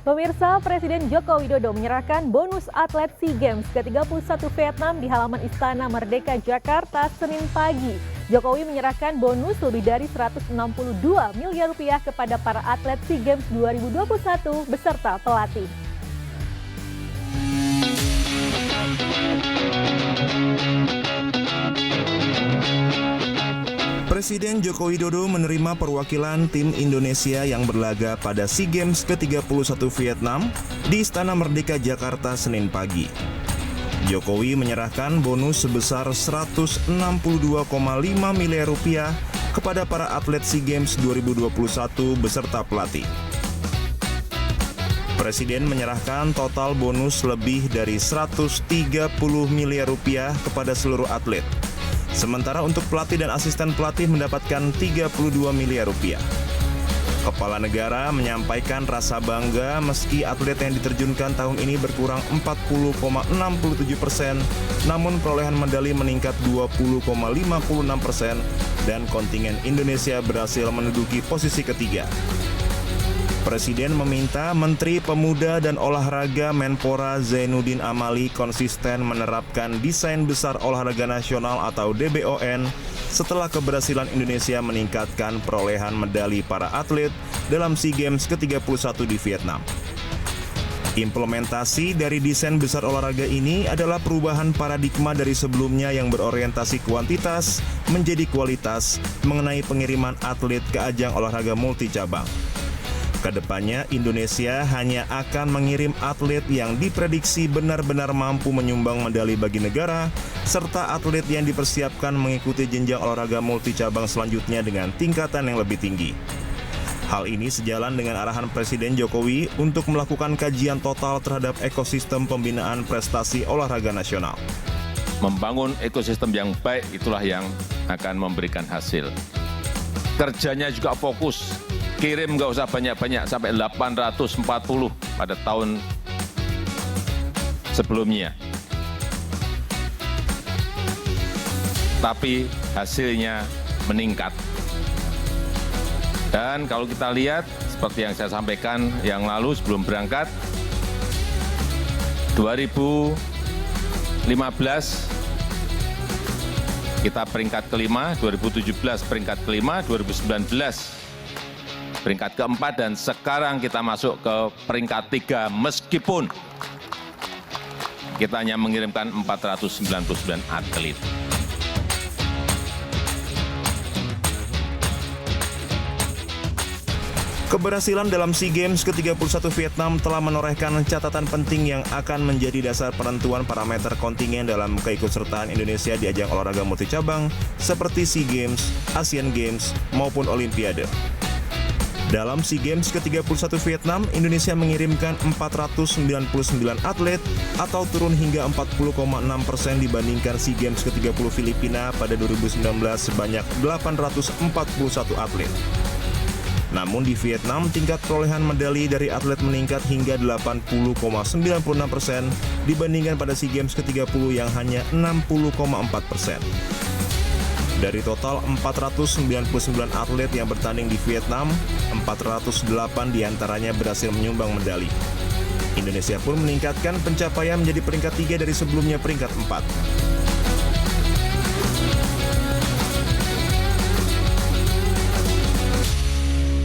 Pemirsa, Presiden Joko Widodo menyerahkan bonus atlet SEA Games ke-31 Vietnam di halaman Istana Merdeka Jakarta Senin pagi. Jokowi menyerahkan bonus lebih dari 162 miliar rupiah kepada para atlet SEA Games 2021 beserta pelatih. Presiden Joko Widodo menerima perwakilan tim Indonesia yang berlaga pada SEA Games ke-31 Vietnam di Istana Merdeka Jakarta Senin pagi. Jokowi menyerahkan bonus sebesar 162,5 miliar rupiah kepada para atlet SEA Games 2021 beserta pelatih. Presiden menyerahkan total bonus lebih dari 130 miliar rupiah kepada seluruh atlet. Sementara untuk pelatih dan asisten pelatih mendapatkan 32 miliar rupiah. Kepala negara menyampaikan rasa bangga meski atlet yang diterjunkan tahun ini berkurang 40,67%, namun perolehan medali meningkat 20,56% dan kontingen Indonesia berhasil menduduki posisi ketiga. Presiden meminta Menteri Pemuda dan Olahraga Menpora Zainuddin Amali konsisten menerapkan Desain Besar Olahraga Nasional atau DBON setelah keberhasilan Indonesia meningkatkan perolehan medali para atlet dalam SEA Games ke-31 di Vietnam. Implementasi dari Desain Besar Olahraga ini adalah perubahan paradigma dari sebelumnya yang berorientasi kuantitas menjadi kualitas mengenai pengiriman atlet ke ajang olahraga multicabang. Kedepannya, Indonesia hanya akan mengirim atlet yang diprediksi benar-benar mampu menyumbang medali bagi negara, serta atlet yang dipersiapkan mengikuti jenjang olahraga multicabang selanjutnya dengan tingkatan yang lebih tinggi. Hal ini sejalan dengan arahan Presiden Jokowi untuk melakukan kajian total terhadap ekosistem pembinaan prestasi olahraga nasional. Membangun ekosistem yang baik itulah yang akan memberikan hasil. Kerjanya juga fokus. Kirim nggak usah banyak-banyak, sampai 840 pada tahun sebelumnya. Tapi hasilnya meningkat. Dan kalau kita lihat, seperti yang saya sampaikan yang lalu sebelum berangkat, 2015 kita peringkat kelima, 2017 peringkat kelima, 2019 peringkat keempat, dan sekarang kita masuk ke peringkat 3 meskipun kita hanya mengirimkan 499 atlet. Keberhasilan dalam SEA Games ke-31 Vietnam telah menorehkan catatan penting yang akan menjadi dasar penentuan parameter kontingen dalam keikutsertaan Indonesia di ajang olahraga multicabang seperti SEA Games, Asian Games, maupun Olimpiade. Dalam SEA Games ke-31 Vietnam, Indonesia mengirimkan 499 atlet atau turun hingga 40,6% dibandingkan SEA Games ke-30 Filipina pada 2019 sebanyak 841 atlet. Namun di Vietnam, tingkat perolehan medali dari atlet meningkat hingga 80,96% dibandingkan pada SEA Games ke-30 yang hanya 60,4%. Dari total 499 atlet yang bertanding di Vietnam, 408 diantaranya berhasil menyumbang medali. Indonesia pun meningkatkan pencapaian menjadi peringkat 3 dari sebelumnya peringkat 4.